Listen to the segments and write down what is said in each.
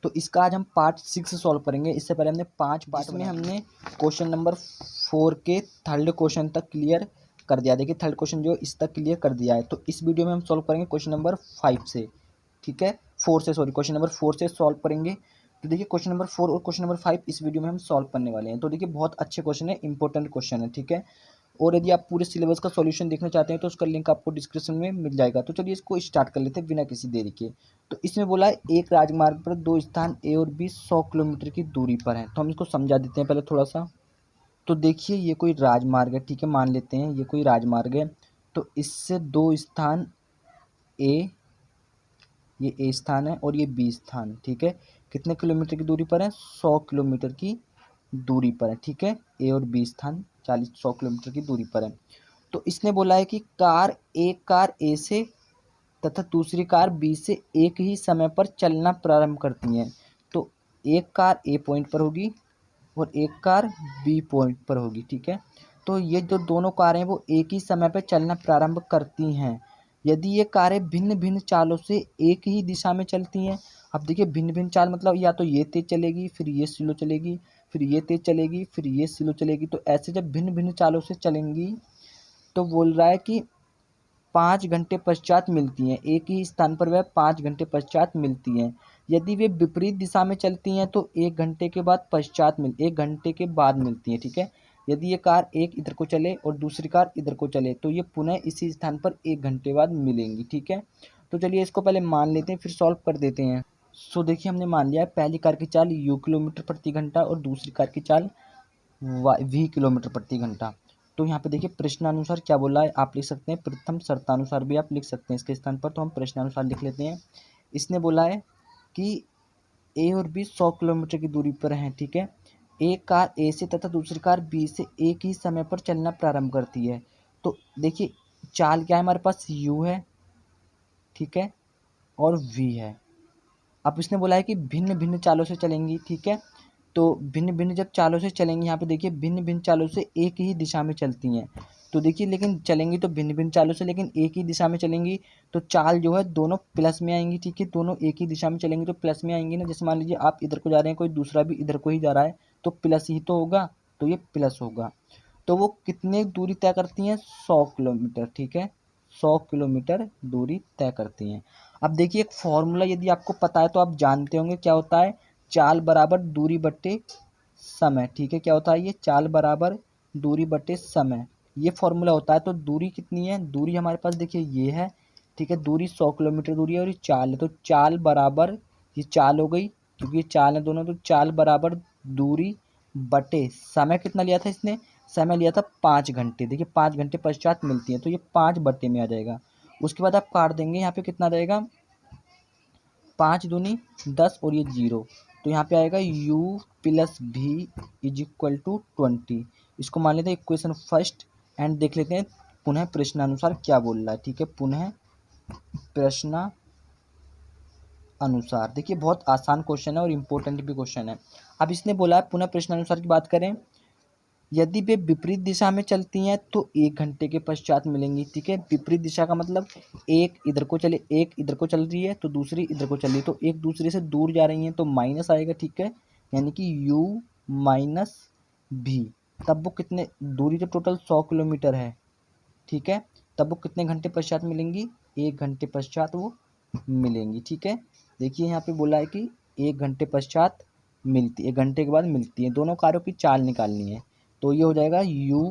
तो इसका आज हम पार्ट 6 सॉल्व करेंगे। इससे पहले हमने 5 पार्ट में हमने क्वेश्चन नंबर 4 के थर्ड क्वेश्चन तक क्लियर कर दिया। देखिए थर्ड क्वेश्चन जो इस तक क्लियर कर दिया है। तो इस वीडियो में हम सॉल्व करेंगे क्वेश्चन नंबर 5 से, ठीक है, 4 से, सॉरी क्वेश्चन नंबर 4 से सॉल्व करेंगे। तो देखिए क्वेश्चन नंबर 4 और क्वेश्चन नंबर 5 इस वीडियो में हम सॉल्व करने वाले हैं। तो देखिए बहुत अच्छे क्वेश्चन है, इंपॉर्टेंट क्वेश्चन है, ठीक है। और यदि आप पूरे सिलेबस का सॉल्यूशन देखना चाहते हैं तो उसका लिंक आपको डिस्क्रिप्शन में मिल जाएगा। तो चलिए इसको स्टार्ट कर लेते हैं बिना किसी देरी के। तो इसमें बोला है एक राजमार्ग पर दो स्थान ए और बी 100 किलोमीटर की दूरी पर हैं। तो हम इसको समझा देते हैं पहले थोड़ा सा। तो देखिए ये कोई राजमार्ग है, ठीक है, मान लेते हैं ये कोई राजमार्ग है। तो इससे दो स्थान ए, ये ए स्थान है और ये बी स्थान, ठीक है, कितने किलोमीटर की दूरी पर है? 100 किलोमीटर की दूरी पर है, ठीक है। ए और बी स्थान 100 किलोमीटर की दूरी पर है। तो इसने बोला है कि एक कार ए से तथा दूसरी कार बी से एक ही समय पर चलना प्रारंभ करती हैं। तो एक कार ए पॉइंट पर होगी और एक कार बी पॉइंट पर होगी, ठीक है। तो ये जो दोनों कारें हैं वो एक ही समय पर चलना प्रारंभ करती हैं। यदि ये कारें भिन्न भिन्न चालों से एक ही दिशा में चलती हैं। अब देखिए भिन्न भिन्न चाल मतलब या तो ये तेज चलेगी, फिर ये स्लो चलेगी, फिर ये तेज चलेगी, फिर ये स्लो चलेगी। तो ऐसे जब भिन्न भिन्न चालों से चलेंगी तो बोल रहा है कि 5 घंटे पश्चात मिलती हैं, एक ही स्थान पर वह 5 घंटे पश्चात मिलती हैं। यदि वे विपरीत दिशा में चलती हैं तो 1 घंटे के बाद 1 घंटे के बाद मिलती हैं, ठीक है। यदि ये कार एक इधर को चले और दूसरी कार इधर को चले तो ये पुनः इसी स्थान पर 1 घंटे बाद मिलेंगी, ठीक है। तो चलिए इसको पहले मान लेते हैं फिर सॉल्व कर देते हैं। सो देखिए हमने मान लिया है पहली कार की चाल u किलोमीटर प्रति घंटा और दूसरी कार की चाल v किलोमीटर प्रति घंटा। तो यहाँ पे देखिए प्रश्नानुसार क्या बोला है, आप लिख सकते हैं, प्रथम शर्तानुसार भी आप लिख सकते हैं इसके स्थान पर। तो हम प्रश्नानुसार लिख लेते हैं। इसने बोला है कि ए और बी 100 किलोमीटर की दूरी पर हैं, ठीक है। एक कार ए से तथा दूसरी कार बी से एक ही समय पर चलना प्रारंभ करती है। तो देखिए चाल क्या है हमारे पास, u है, ठीक है, और v है। अब इसने बोला है कि भिन्न भिन्न चालों से चलेंगी, ठीक है। तो भिन्न भिन्न जब चालों से चलेंगी, यहाँ पे देखिए भिन्न भिन्न चालों से एक ही दिशा में चलती हैं। तो देखिए लेकिन चलेंगी तो भिन्न भिन्न चालों से, लेकिन एक ही दिशा में चलेंगी। तो चाल जो है दोनों प्लस में आएंगी, ठीक है, दोनों एक ही दिशा में चलेंगी तो प्लस में आएंगी ना। जैसे मान लीजिए आप इधर को जा रहे हैं, कोई दूसरा भी इधर को ही जा रहा है तो प्लस ही तो होगा, तो ये प्लस होगा। तो वो कितने दूरी तय करती हैं? 100 किलोमीटर, ठीक है, 100 किलोमीटर दूरी तय करती हैं। अब देखिए एक फॉर्मूला यदि आपको पता है तो आप जानते होंगे क्या होता है, चाल बराबर दूरी बट्टे समय, ठीक है। क्या होता है ये? चाल बराबर दूरी बट्टे समय, ये फॉर्मूला होता है। तो दूरी कितनी है? दूरी हमारे पास देखिए ये है, ठीक है, दूरी 100 किलोमीटर दूरी है और ये चाल है। तो चाल बराबर, ये चाल हो गई क्योंकि ये चाल है दोनों, तो चाल बराबर दूरी बटे समय कितना लिया था इसने? समय लिया था 5 घंटे। देखिए 5 घंटे पश्चात मिलती है तो ये 5 बट्टे में आ जाएगा। उसके बाद आप काट देंगे, यहाँ पे कितना रहेगा, 5 दूनी 10 और ये 0। तो यहाँ पे आएगा u plus v is equal to 20। इसको मान लेते हैं इक्वेशन फर्स्ट एंड देख लेते हैं पुनः प्रश्नानुसार क्या बोल रहा है, ठीक है। पुनः प्रश्न अनुसार, देखिए बहुत आसान क्वेश्चन है और इम्पोर्टेंट भी क्वेश्चन है। अब इसने बोला है पुनः प्रश्नानुसार की बात करें, यदि वे विपरीत दिशा में चलती हैं तो 1 घंटे के पश्चात मिलेंगी, ठीक है। विपरीत दिशा का मतलब एक इधर को चले, एक इधर को चल रही है तो दूसरी इधर को चल रही है, तो एक दूसरे से दूर जा रही हैं तो माइनस आएगा, ठीक है, यानी कि u माइनस v। तब वो कितने, दूरी तो टोटल 100 किलोमीटर है, ठीक है, तब वो कितने घंटे पश्चात मिलेंगी? 1 घंटे पश्चात वो मिलेंगी, ठीक है। देखिए यहाँ पे बोला है कि 1 घंटे पश्चात मिलती, 1 घंटे के बाद मिलती है। दोनों कारों की चाल निकालनी है। तो ये हो जाएगा u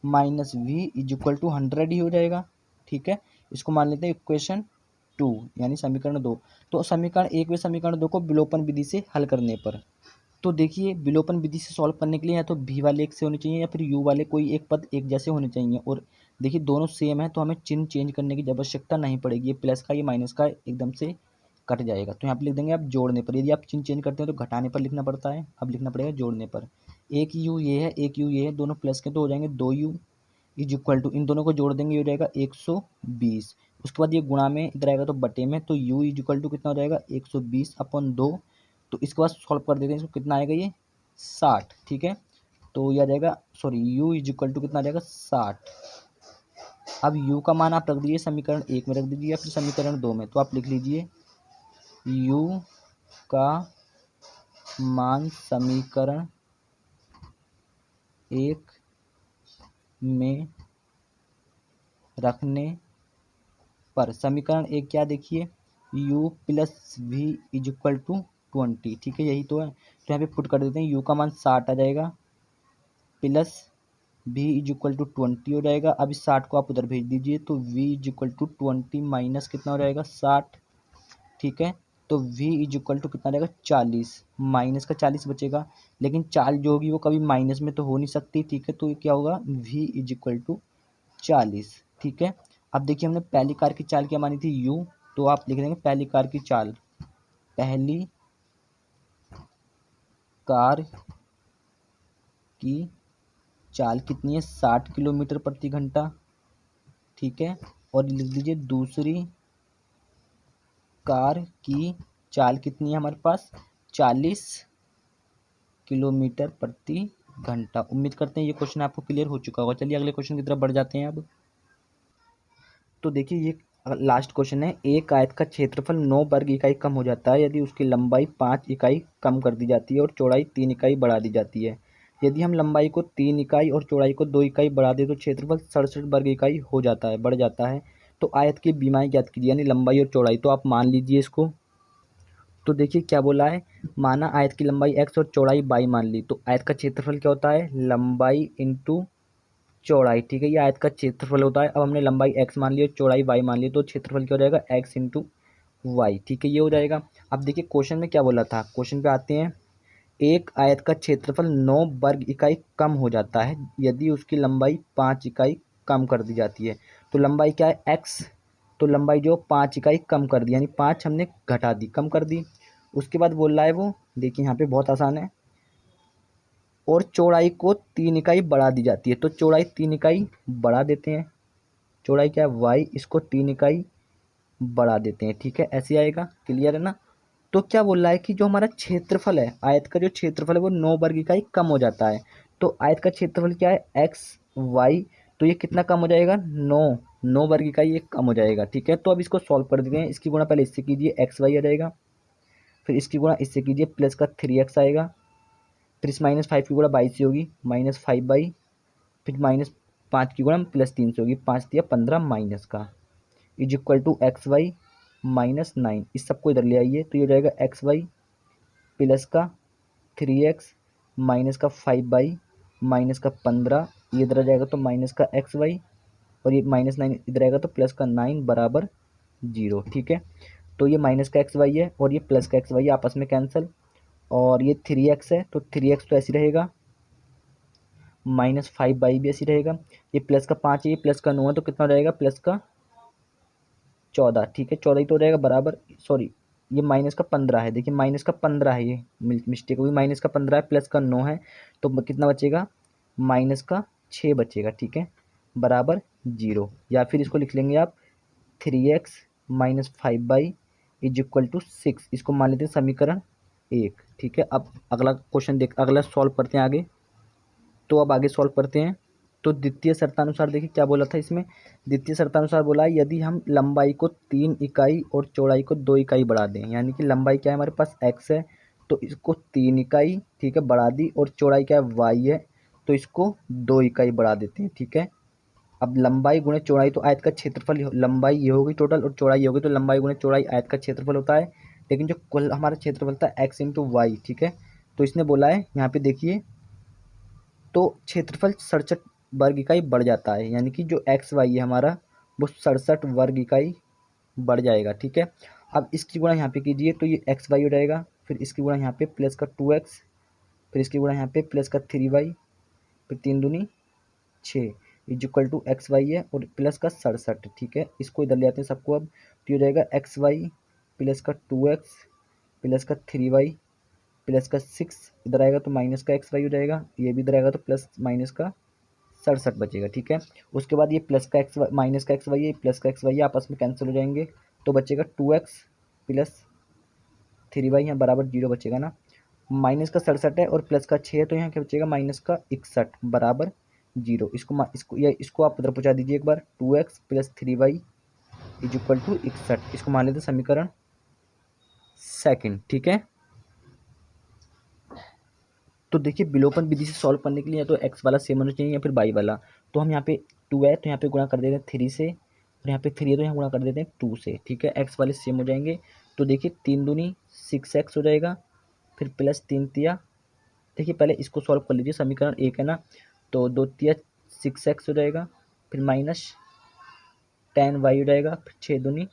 minus v is equal to 100 ही हो जाएगा, ठीक है। इसको मान लेते हैं इक्वेशन 2 यानी समीकरण 2। तो समीकरण 1 व समीकरण 2 को विलोपन विधि से हल करने पर, तो देखिए विलोपन विधि से सॉल्व करने के लिए या तो v वाले एक से होने चाहिए या फिर u वाले कोई एक पद एक जैसे होने चाहिए। और देखिए दोनों सेम है तो हमें चिन्ह चेंज करने की आवश्यकता नहीं पड़ेगी। ये प्लस का ये माइनस का एकदम से कट जाएगा। तो यहाँ पे लिख देंगे आप जोड़ने पर। यदि आप चिन्ह चेंज करते हैं तो घटाने पर लिखना पड़ता है, अब लिखना पड़ेगा जोड़ने पर। एक u ये है, एक u ये है, दोनों प्लस के तो हो जाएंगे 2u इज इक्वल टू, इन दोनों को जोड़ देंगे हो जाएगा 120। उसके बाद ये गुणा में इधर आएगा तो बटे में, तो u इज इक्वल टू कितना हो जाएगा 120/2। तो इसके बाद सॉल्व कर देते हैं, इसको कितना आएगा ये 60, ठीक है। तो ये आ जाएगा, sorry u is equal to कितना आ जाएगा 60। अब u का मान आप रख दीजिए समीकरण 1 में रख दीजिए या फिर समीकरण 2 में। तो आप लिख लीजिए u का मान समीकरण 1 में रखने पर, समीकरण 1 क्या देखिए, u plus v is equal to 20, ठीक है, यही तो है। तो यहाँ पे पुट कर देते हैं, u का मान 60 आ जाएगा plus v is equal to 20 हो जाएगा। अब इस 60 को आप उधर भेज दीजिए तो v is equal to 20 minus कितना हो जाएगा 60, ठीक है। तो v इज इक्वल टू कितना रहेगा 40, माइनस का 40 बचेगा, लेकिन चाल जो होगी वो कभी माइनस में तो हो नहीं सकती, ठीक है। तो ये क्या होगा v इज इक्वल टू 40, ठीक है। अब देखिए हमने पहली कार की चाल क्या मानी थी u, तो आप लिख देंगे पहली कार की चाल, पहली कार की चाल कितनी है 60 किलोमीटर प्रति घंटा, ठीक है। और लिख दीजिए दूसरी कार की चाल कितनी है हमारे पास 40 किलोमीटर प्रति घंटा। उम्मीद करते हैं ये क्वेश्चन आपको क्लियर हो चुका होगा। चलिए अगले क्वेश्चन की तरफ बढ़ जाते हैं अब। तो देखिए ये लास्ट क्वेश्चन है, एक आयत का क्षेत्रफल 9 वर्ग इकाई कम हो जाता है यदि उसकी लंबाई 5 इकाई कम कर दी जाती है और चौड़ाई 3 इकाई बढ़ा दी जाती है। यदि हम लंबाई को 3 इकाई और चौड़ाई को 2 इकाई बढ़ा दें तो क्षेत्रफल 67 वर्ग इकाई हो जाता है, बढ़ जाता है। तो आयत की बीमाई ज्ञात कीजिए, यानी लंबाई और चौड़ाई। तो आप मान लीजिए इसको। तो देखिए क्या बोला है, माना आयत की लंबाई x और चौड़ाई y मान ली, तो आयत का क्षेत्रफल क्या होता है लंबाई इंटू चौड़ाई, ठीक है, ये आयत का क्षेत्रफल होता है। अब हमने लंबाई x मान ली और चौड़ाई y मान ली, तो क्षेत्रफल क्या हो जाएगा x इंटू वाई, ठीक है, ये हो जाएगा। अब देखिए क्वेश्चन में क्या बोला था, क्वेश्चन पे आते हैं, एक आयत का क्षेत्रफल 9 वर्ग इकाई कम हो जाता है यदि उसकी लंबाई 5 इकाई कम कर दी जाती है। तो लंबाई क्या है x, तो लंबाई जो 5 इकाई कम कर दी, यानी 5 हमने घटा दी, कम कर दी। उसके बाद बोल रहा है वो, देखिए यहाँ पे बहुत आसान है, और चौड़ाई को 3 इकाई बढ़ा दी जाती है। तो चौड़ाई 3 इकाई बढ़ा देते हैं, चौड़ाई क्या है y, इसको 3 इकाई बढ़ा देते हैं, ठीक है, ऐसे आएगा, क्लियर है ना। तो क्या बोल रहा है कि जो हमारा क्षेत्रफल है, आयत का जो क्षेत्रफल है वो 9 वर्ग इकाई कम हो जाता है। तो आयत का क्षेत्रफल क्या है x y, तो ये कितना कम हो जाएगा 9 वर्ग इकाई ये कम हो जाएगा, ठीक है। तो अब इसको सॉल्व कर देते हैं, इसकी गुणा पहले इससे कीजिए एक्स वाई आ जाएगा, फिर इसकी गुणा इससे कीजिए प्लस का 3x आएगा, फिर इस -5 की गुणा 22 से होगी -5/, फिर -5 की गुणा +3 से होगी, 5 दिया 15 माइनस का is equal to x y -9। इस सबको इधर ले आइए तो ये हो जाएगा एक्स वाई प्लस का 3x माइनस का 5/, माइनस का 15, ये इधर आ जाएगा तो माइनस का एक्स वाई, और ये -9 इधर आएगा तो प्लस का 9 बराबर 0, ठीक है। तो ये माइनस का एक्स वाई है और ये प्लस का एक्स वाई है, आपस में कैंसिल, और ये 3x है तो 3x तो ऐसे रहेगा, -5/, भी ऐसे रहेगा, ये प्लस का 5 है, ये प्लस का 9 है, तो कितना हो जाएगा प्लस का 14, ठीक है, 14 ही तो हो जाएगा बराबर, सॉरी ये माइनस का 15 है, देखिए माइनस का 15 है, ये मिस्टेक हुई, माइनस का 15 है, प्लस का 9 है, तो कितना बचेगा माइनस का 6 बचेगा, ठीक है, बराबर 0। या फिर इसको लिख लेंगे आप 3x -5/, इज इक्वल टू 6, इसको मान लेते हैं समीकरण 1, ठीक है। अब अगला क्वेश्चन अगला सॉल्व करते हैं आगे। तो अब आगे सॉल्व करते हैं। तो द्वितीय शर्तानुसार देखिए क्या बोला था इसमें, द्वितीय शर्तानुसार बोला है यदि हम लंबाई को 3 इकाई और चौड़ाई को 2 इकाई बढ़ा दें, यानी कि लंबाई क्या है हमारे पास x है, तो इसको 3 इकाई, ठीक है, बढ़ा दी, और चौड़ाई क्या है y है, तो इसको 2 इकाई बढ़ा देते हैं, ठीक है। अब लंबाई गुणे चौड़ाई, तो आयत का क्षेत्रफल, लंबाई ये होगी टोटल और चौड़ाई ये होगी, तो लंबाई गुणे चौड़ाई आयत का क्षेत्रफल होता है, लेकिन जो कुल हमारा क्षेत्रफल था x इंटू वाई, ठीक है। तो इसने बोला है यहाँ पे देखिए, तो क्षेत्रफल 67 वर्ग इकाई बढ़ जाता है, यानी कि जो एक्स वाई है हमारा वो 67 वर्ग इकाई बढ़ जाएगा, ठीक है। अब इसकी गुणा यहाँ पे कीजिए तो ये एक्स वाई हो जाएगा, फिर इसकी गुणा यहाँ पे प्लस का 2x, फिर इसकी गुणा यहाँ पे प्लस का 3y, फिर 3 दूनी 6 is equal to x y है और प्लस का 67, ठीक है। इसको इधर ले आते हैं सबको, अब तो ये हो जाएगा एक्स वाई प्लस का 2x प्लस का 3y प्लस का 6, इधर आएगा तो माइनस का एक्स वाई हो जाएगा, ये भी इधर आएगा तो प्लस माइनस का 67 बचेगा, ठीक है। उसके बाद ये प्लस का एक्स माइनस का एक्स वाई है, प्लस का एक्स वाई आपस में कैंसिल हो जाएंगे, तो बचेगा 2x प्लस 3y, यहाँ बराबर 0 बचेगा ना, माइनस का 67 है और प्लस का 6 है, तो यहाँ क्या बचेगा माइनस का 61 बराबर 0। इसको आप उधर पहुँचा दीजिए एक बार, 2x plus 3y is equal to 61, इसको मान लेते समीकरण 2, ठीक है। तो देखिए विलोपन विधि से सॉल्व करने के लिए या तो एक्स वाला सेम होना चाहिए या फिर वाई वाला। तो हम यहाँ पे 2 है तो यहाँ पे गुणा कर देते हैं 3 से, और यहाँ पे 3 है तो यहाँ गुणा कर देते हैं 2 से, ठीक है। एक्स वाले सेम हो जाएंगे। तो देखिए 3 दूनी 6x हो जाएगा, फिर प्लस 3 तिया, देखिए पहले इसको सॉल्व कर लीजिए, समीकरण 1 है ना, तो 2 तिया 6x हो जाएगा, फिर माइनस 10y हो जाएगा, फिर 6 दूनी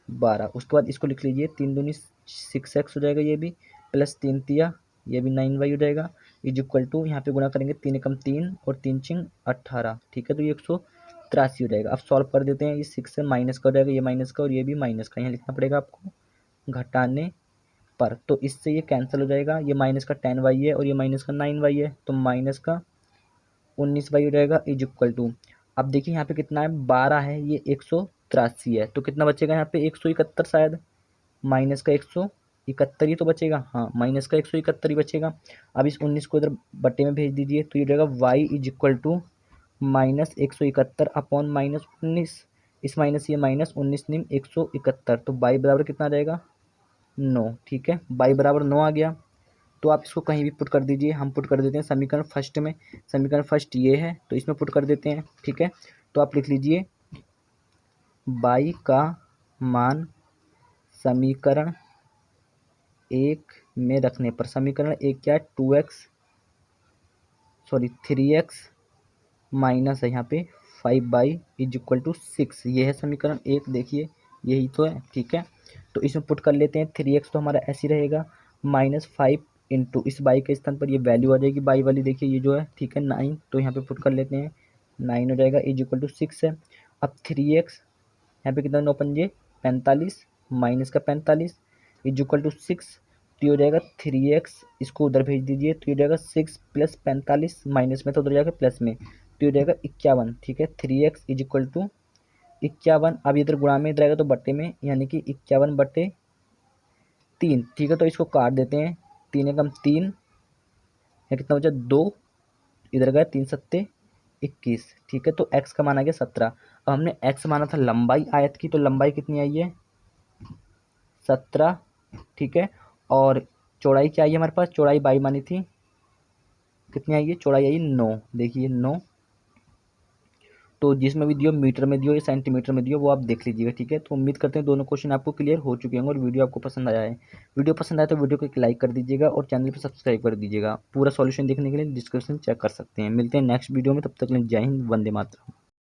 12। उसके बाद इसको लिख लीजिए 3 दूनी 6x हो जाएगा ये भी, प्लस 3 तिया ये भी 9y हो जाएगा, इज इक्वल टू यहाँ पे गुणा करेंगे 3 एकम 3 और 3 चिंग 18, ठीक है। तो ये 183 हो जाएगा। अब सॉल्व कर देते हैं, ये 6 से माइनस का हो जाएगा, ये माइनस का और ये भी माइनस का, यहाँ लिखना पड़ेगा आपको घटाने पर। तो इससे ये कैंसिल हो जाएगा, ये माइनस का 10y है और ये माइनस का 9y है, तो माइनस का 19y हो जाएगा, इज इक्वल टू, अब देखिए यहाँ पे कितना है 12 है, ये 183 है, तो कितना बचेगा यहाँ पे 171 शायद, माइनस का 171 ही तो बचेगा, हाँ माइनस का 171 ही बचेगा। अब इस 19 को इधर बट्टे में भेज दीजिए, तो ये जाएगा y is equal to minus 171 upon minus 19, इस माइनस ये माइनस 19 निम 171, तो y बराबर कितना आ जाएगा 9, ठीक है। y बराबर 9 आ गया। तो आप इसको कहीं भी पुट कर दीजिए, हम पुट कर देते हैं समीकरण फर्स्ट में, समीकरण फर्स्ट ये है तो इसमें पुट कर देते हैं, ठीक है। तो आप लिख लीजिए y का मान समीकरण 1 में रखने पर, समीकरण 1 क्या है 3x माइनस है यहाँ पे 5y इज इक्वल टू 6, ये है समीकरण 1, देखिए यही तो है, ठीक है। तो इसमें पुट कर लेते हैं 3x तो हमारा ऐसे ही रहेगा, माइनस 5 इंटू इस बाई के स्थान पर ये वैल्यू आ जाएगी बाई वाली, देखिए ये जो है, ठीक है 9, तो यहाँ पे पुट कर लेते हैं 9 हो जाएगा, इज इक्वल टू 6 है। अब 3x यहाँ पे कितना 9 पंजे 45 माइनस का 45 इज इक्वल टू 6, तो ये हो जाएगा 3x, इसको उधर भेज दीजिए, तो ये हो जाएगा 6 प्लस 45 माइनस में तो उधर जाएगा प्लस में, तो ये हो जाएगा 51, ठीक है। 3x इज इक्वल टू 51, अब इधर गुणा में इधर आएगा तो बट्टे में, यानी कि 51 बट्टे 3, ठीक है। तो इसको काट देते हैं, 3 एकम 3, यहाँ कितना बचा 2, इधर गए 3 सत्ते 21, ठीक है। तो x का मान आ गया 17। अब हमने x माना था लंबाई आयत की, तो लंबाई कितनी आई है 17, ठीक है। और चौड़ाई क्या आई है हमारे पास, चौड़ाई बाई मानी थी, कितनी आई है चौड़ाई आई 9, देखिए 9, तो जिसमें भी दियो मीटर में दियो या सेंटीमीटर में दियो वो आप देख लीजिएगा, ठीक है। तो उम्मीद करते हैं दोनों क्वेश्चन आपको क्लियर हो चुके होंगे और वीडियो आपको पसंद आया है। वीडियो पसंद आया तो वीडियो को एक लाइक कर दीजिएगा और चैनल पर सब्सक्राइब कर दीजिएगा। पूरा सॉल्यूशन देखने के लिए डिस्क्रिप्शन चेक कर सकते हैं। मिलते हैं नेक्स्ट वीडियो में, तब तक के लिए जय हिंद, वंदे मातरम।